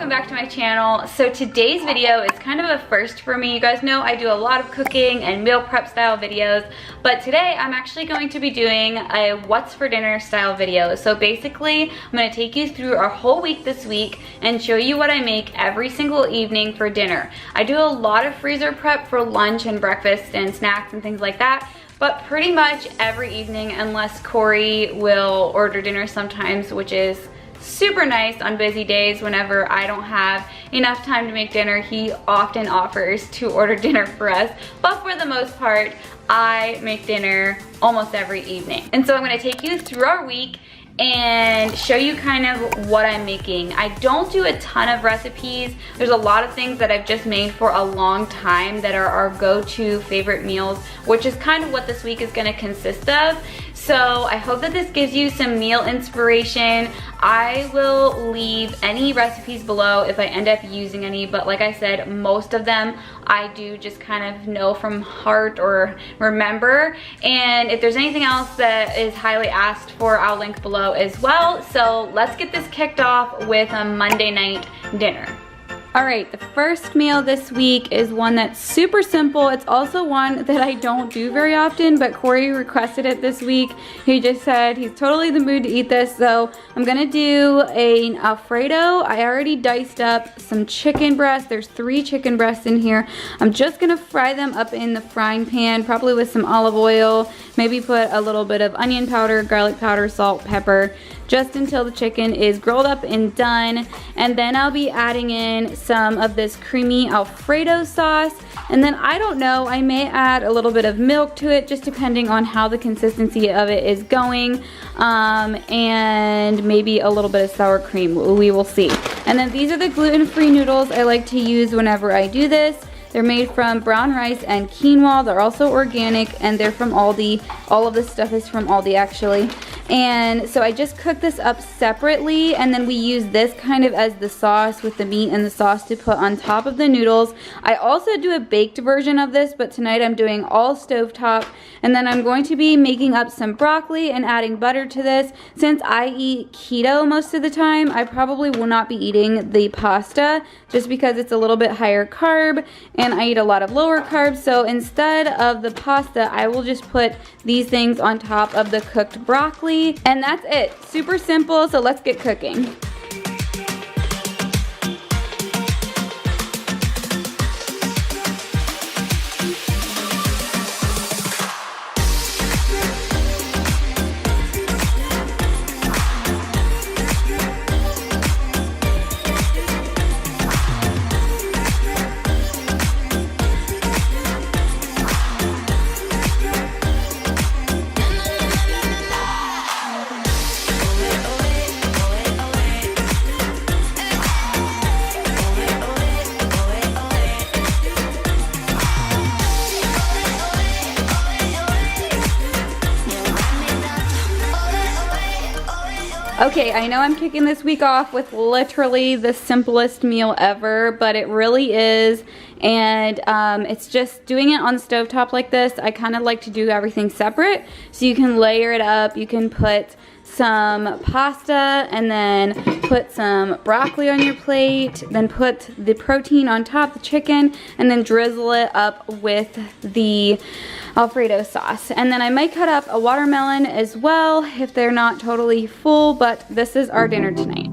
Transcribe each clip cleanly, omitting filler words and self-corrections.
welcome back to my channel. So today's video is kind of a first for me. You guys know I do a lot of cooking and meal prep style videos, but today I'm actually going to be doing a what's for dinner style video. So basically I'm going to take you through our whole week this week and show you what I make every single evening for dinner. I do a lot of freezer prep for lunch and breakfast and snacks and things like that, but pretty much every evening, unless Corey will order dinner sometimes, which is super nice on busy days. Whenever I don't have enough time to make dinner, he often offers to order dinner for us, but for the most part I make dinner almost every evening. And so I'm going to take you through our week and show you kind of what I'm making. I don't do a ton of recipes. There's a lot of things that I've just made for a long time that are our go-to favorite meals, which is kind of what this week is going to consist of. So I hope that this gives you some meal inspiration. I will leave any recipes below if I end up using any, but like I said, most of them I do just kind of know from heart or remember. And if there's anything else that is highly asked for, I'll link below as well. So let's get this kicked off with a Monday night dinner. Alright, the first meal this week is one that's super simple. It's also one that I don't do very often, but Corey requested it this week. He just said he's totally in the mood to eat this, so I'm gonna do an Alfredo. I already diced up some chicken breasts. There's 3 chicken breasts in here. I'm just gonna fry them up in the frying pan, probably with some olive oil, maybe put a little bit of onion powder, garlic powder, salt, pepper, just until the chicken is grilled up and done. And then I'll be adding in some of this creamy Alfredo sauce. And then I don't know, I may add a little bit of milk to it, just depending on how the consistency of it is going. And maybe a little bit of sour cream, we will see. And then these are the gluten-free noodles I like to use whenever I do this. They're made from brown rice and quinoa. They're also organic and they're from Aldi. All of this stuff is from Aldi actually. And so I just cooked this up separately, and then we use this kind of as the sauce with the meat and the sauce to put on top of the noodles. I also do a baked version of this, but tonight I'm doing all stovetop. And then I'm going to be making up some broccoli and adding butter to this. Since I eat keto most of the time, I probably will not be eating the pasta just because it's a little bit higher carb and I eat a lot of lower carbs. So instead of the pasta, I will just put these things on top of the cooked broccoli. And that's it. Super simple, so let's get cooking. Okay, I know I'm kicking this week off with literally the simplest meal ever, but it really is. And it's just doing it on the stovetop like this. I kind of like to do everything separate, so you can layer it up. You can put some pasta and then put some broccoli on your plate, then put the protein on top, the chicken, and then drizzle it up with the Alfredo sauce. And then I might cut up a watermelon as well if they're not totally full, but this is our dinner tonight.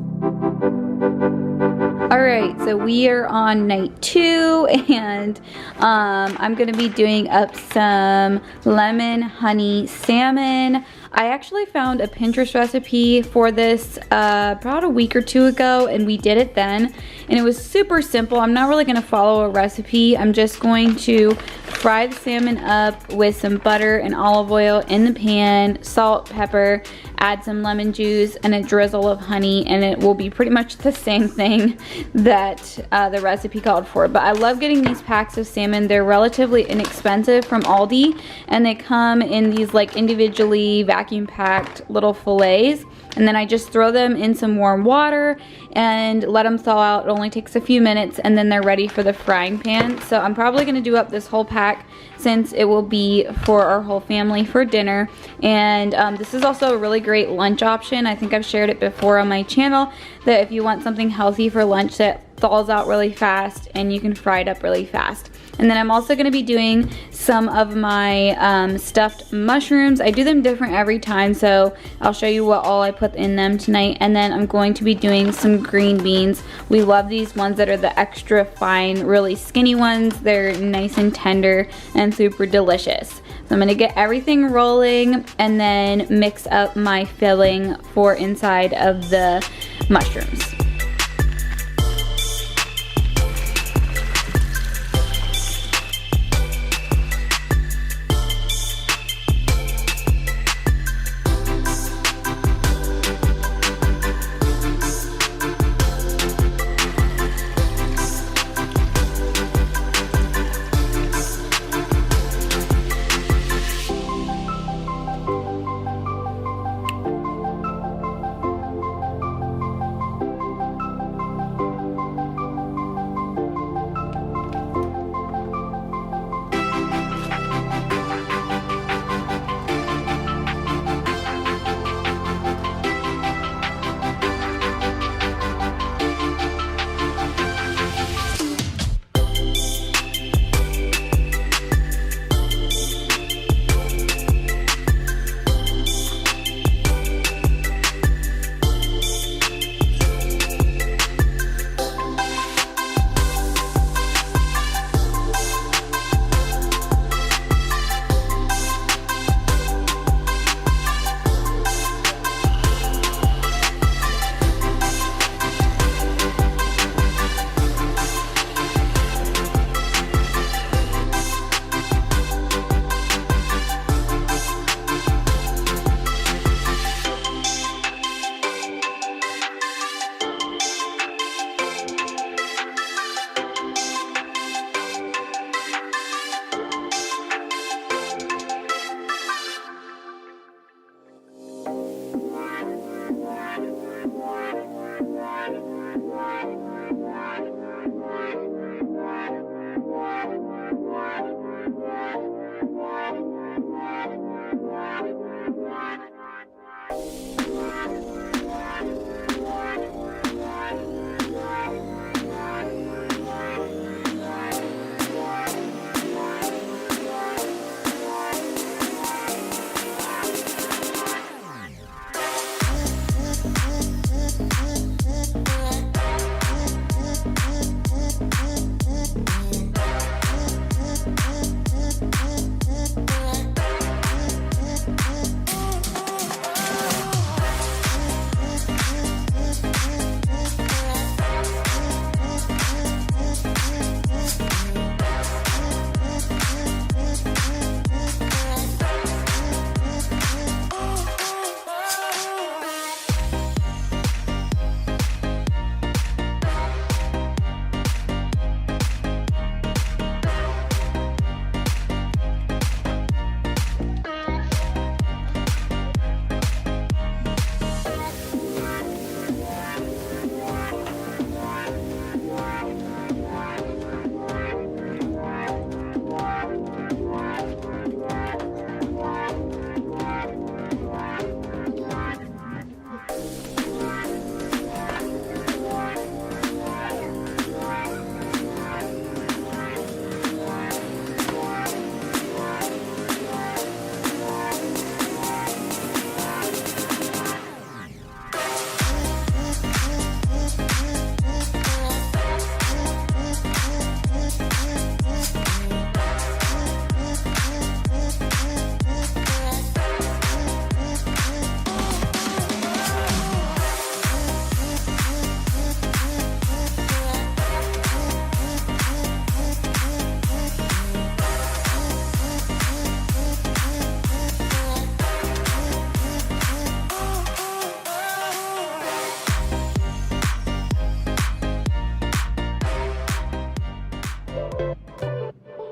Alright, so we are on night 2, and I'm going to be doing up some lemon honey salmon. I actually found a Pinterest recipe for this about a week or 2 ago, and we did it then, and it was super simple. I'm not really going to follow a recipe. I'm just going to fry the salmon up with some butter and olive oil in the pan, salt, pepper, add some lemon juice and a drizzle of honey, and it will be pretty much the same thing that the recipe called for. But I love getting these packs of salmon. They're relatively inexpensive from Aldi, and they come in these like individually vacuum packed little fillets. And then I just throw them in some warm water and let them thaw out. It only takes a few minutes, and then they're ready for the frying pan. So I'm probably going to do up this whole pack since it will be for our whole family for dinner. And this is also a really great lunch option. I think I've shared it before on my channel that if you want something healthy for lunch that thaws out really fast and you can fry it up really fast. And then I'm also gonna be doing some of my stuffed mushrooms. I do them different every time, so I'll show you what all I put in them tonight. And then I'm going to be doing some green beans. We love these ones that are the extra fine, really skinny ones. They're nice and tender and super delicious. So I'm gonna get everything rolling and then mix up my filling for inside of the mushrooms.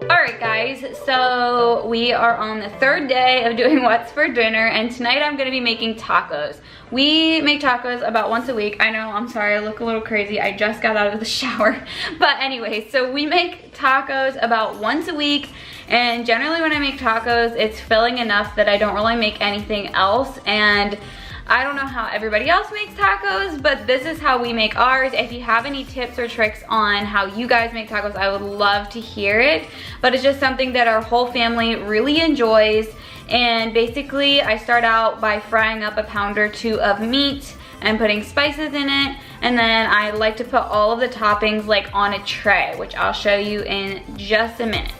Alright guys, so we are on the third day of doing what's for dinner, and tonight I'm going to be making tacos. We make tacos about once a week. I know, I'm sorry, I look a little crazy. I just got out of the shower. But anyway, so we make tacos about once a week, and generally when I make tacos, it's filling enough that I don't really make anything else. And I don't know how everybody else makes tacos, but this is how we make ours. If you have any tips or tricks on how you guys make tacos, I would love to hear it. But it's just something that our whole family really enjoys. And basically, I start out by frying up a pound or two of meat and putting spices in it. And then I like to put all of the toppings like on a tray, which I'll show you in just a minute.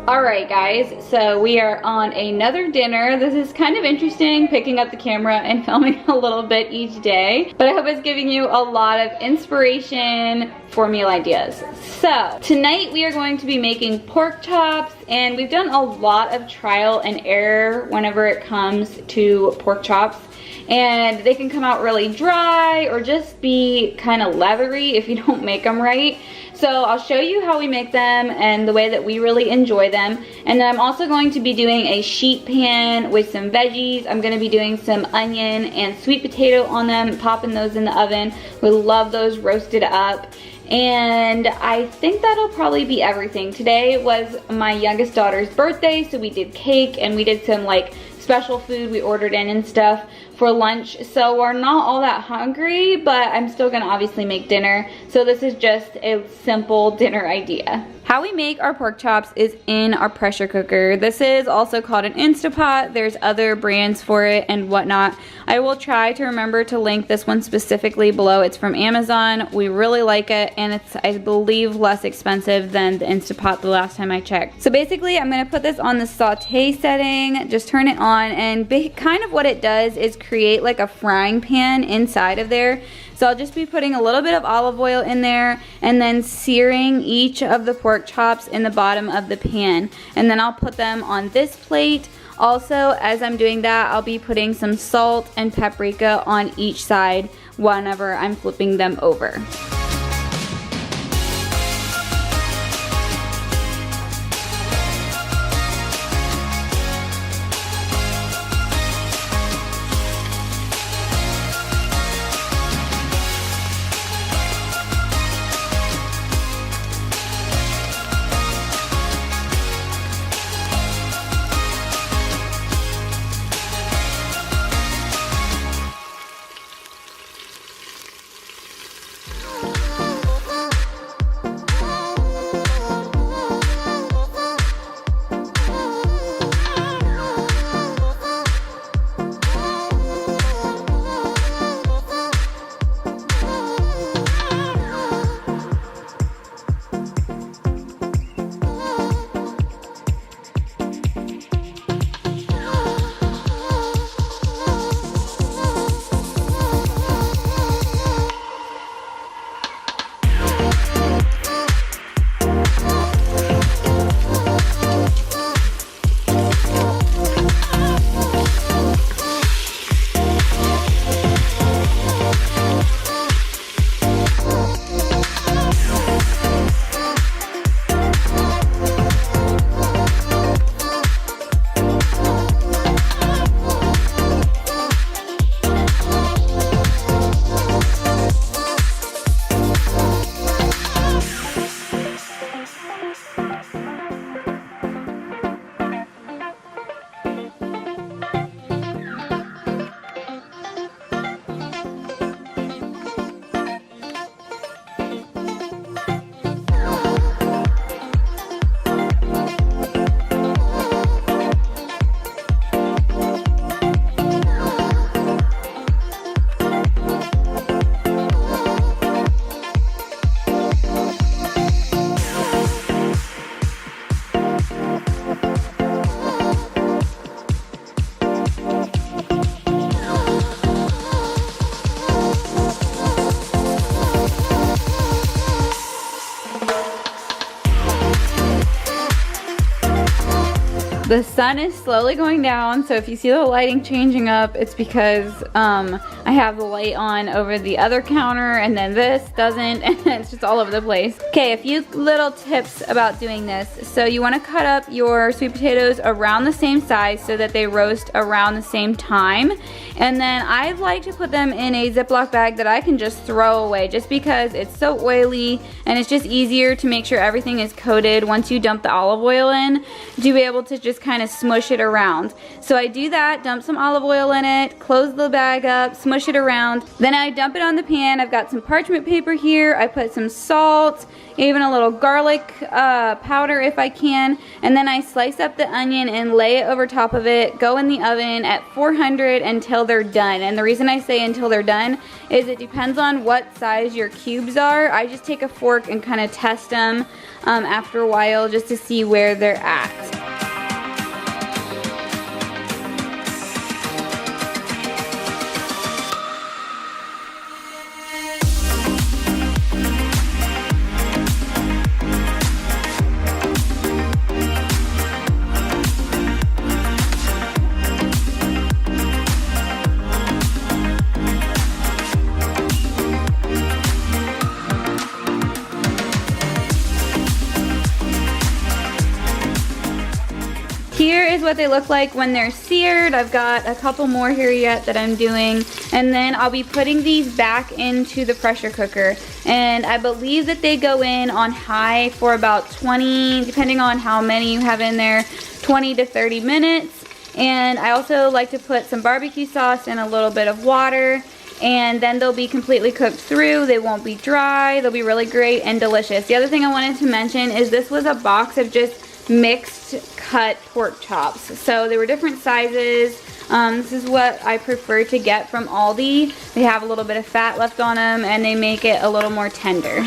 Alright guys, so we are on another dinner. This is kind of interesting, picking up the camera and filming a little bit each day, but I hope it's giving you a lot of inspiration for meal ideas. So tonight we are going to be making pork chops, and we've done a lot of trial and error whenever it comes to pork chops, and they can come out really dry or just be kind of leathery if you don't make them right. So I'll show you how we make them and the way that we really enjoy them. And then I'm also going to be doing a sheet pan with some veggies. I'm going to be doing some onion and sweet potato on them, popping those in the oven. We love those roasted up. And I think that'll probably be everything. Today was my youngest daughter's birthday, so we did cake and we did some like special food we ordered in and stuff for lunch. So we're not all that hungry, but I'm still gonna obviously make dinner. So this is just a simple dinner idea. How we make our pork chops is in our pressure cooker. This is also called an Instapot. There's other brands for it and whatnot. I will try to remember to link this one specifically below. It's from Amazon. We really like it, and it's, I believe, less expensive than the Instapot the last time I checked. So basically, I'm gonna put this on the saute setting, just turn it on, and kind of what it does is create like a frying pan inside of there. So I'll just be putting a little bit of olive oil in there and then searing each of the pork chops in the bottom of the pan. And then I'll put them on this plate. Also, as I'm doing that, I'll be putting some salt and paprika on each side whenever I'm flipping them over. The sun is slowly going down, so if you see the lighting changing up, it's because I have the light on over the other counter and then this doesn't, and it's just all over the place. Okay, a few little tips about doing this. So you want to cut up your sweet potatoes around the same size so that they roast around the same time. And then I like to put them in a Ziploc bag that I can just throw away, just because it's so oily and it's just easier to make sure everything is coated once you dump the olive oil in, to be able to just kind of smush it around. So I do that, dump some olive oil in it, close the bag up, smush it around. Then I dump it on the pan. I've got some parchment paper here. I put some salt, even a little garlic powder if I can, and then I slice up the onion and lay it over top of it. Go in the oven at 400 until they're done. And the reason I say until they're done is it depends on what size your cubes are. I just take a fork and kind of test them after a while just to see where they're at. Here is what they look like when they're seared. I've got a couple more here yet that I'm doing, and then I'll be putting these back into the pressure cooker, and I believe that they go in on high for about 20, depending on how many you have in there, 20 to 30 minutes. And I also like to put some barbecue sauce and a little bit of water, and then they'll be completely cooked through. They won't be dry. They'll be really great and delicious. The other thing I wanted to mention is this was a box of just mixed cut pork chops. So they were different sizes. This is what I prefer to get from Aldi. They have a little bit of fat left on them and they make it a little more tender.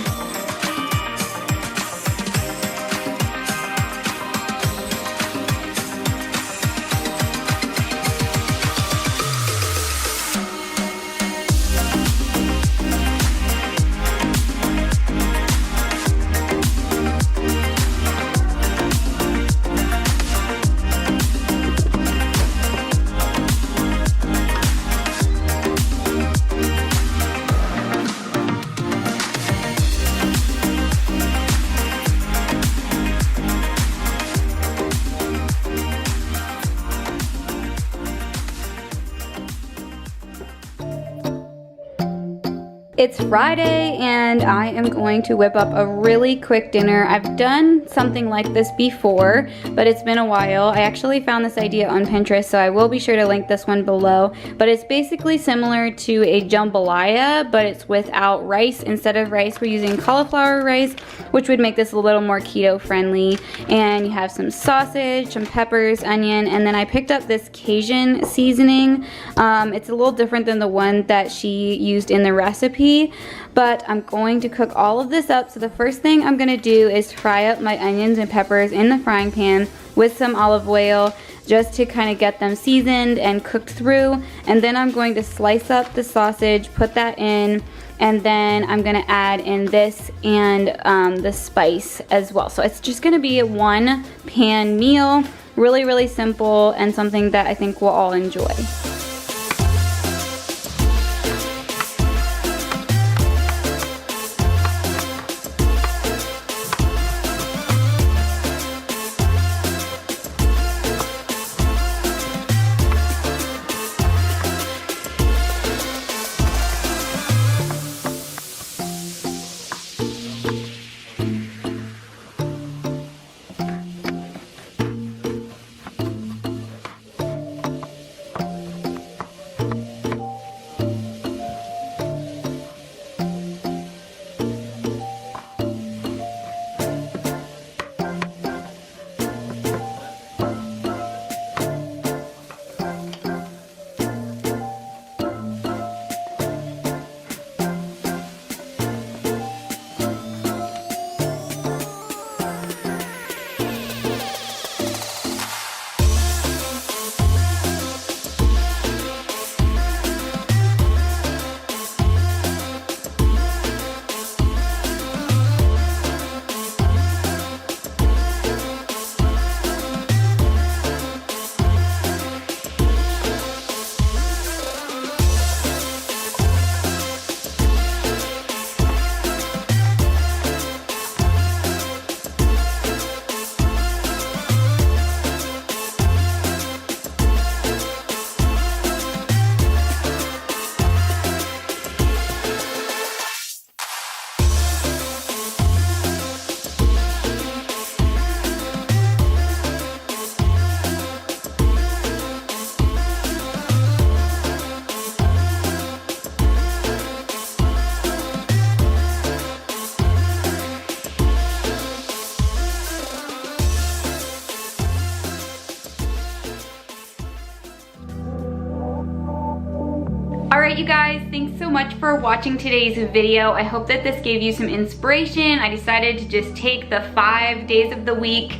It's Friday and I am going to whip up a really quick dinner. I've done something like this before, but it's been a while. I actually found this idea on Pinterest, so I will be sure to link this one below. But it's basically similar to a jambalaya, but it's without rice. Instead of rice, we're using cauliflower rice, which would make this a little more keto friendly. And you have some sausage, some peppers, onion, and then I picked up this Cajun seasoning. It's a little different than the one that she used in the recipe. But I'm going to cook all of this up. So the first thing I'm going to do is fry up my onions and peppers in the frying pan with some olive oil just to kind of get them seasoned and cooked through. And then I'm going to slice up the sausage, put that in, and then I'm going to add in this and the spice as well. So it's just going to be a one pan meal, really, really simple, and something that I think we'll all enjoy. Alright you guys, thanks so much for watching today's video. I hope that this gave you some inspiration. I decided to just take the 5 days of the week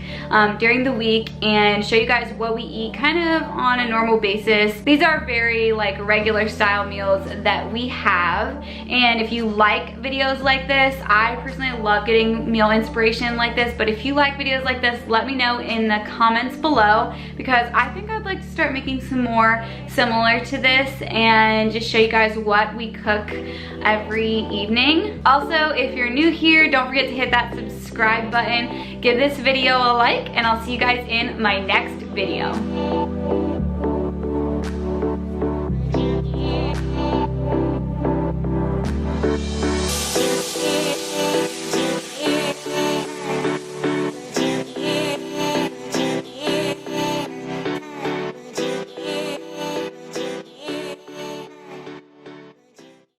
during the week and show you guys what we eat kind of on a normal basis. These are very like regular style meals that we have, and if you like videos like this, I personally love getting meal inspiration like this, but if you like videos like this, let me know in the comments below, because I think I'd like to start making some more similar to this and just show you guys what we cook every evening. Also, if you're new here, don't forget to hit that subscribe button, give this video a like, and I'll see you guys in my next video.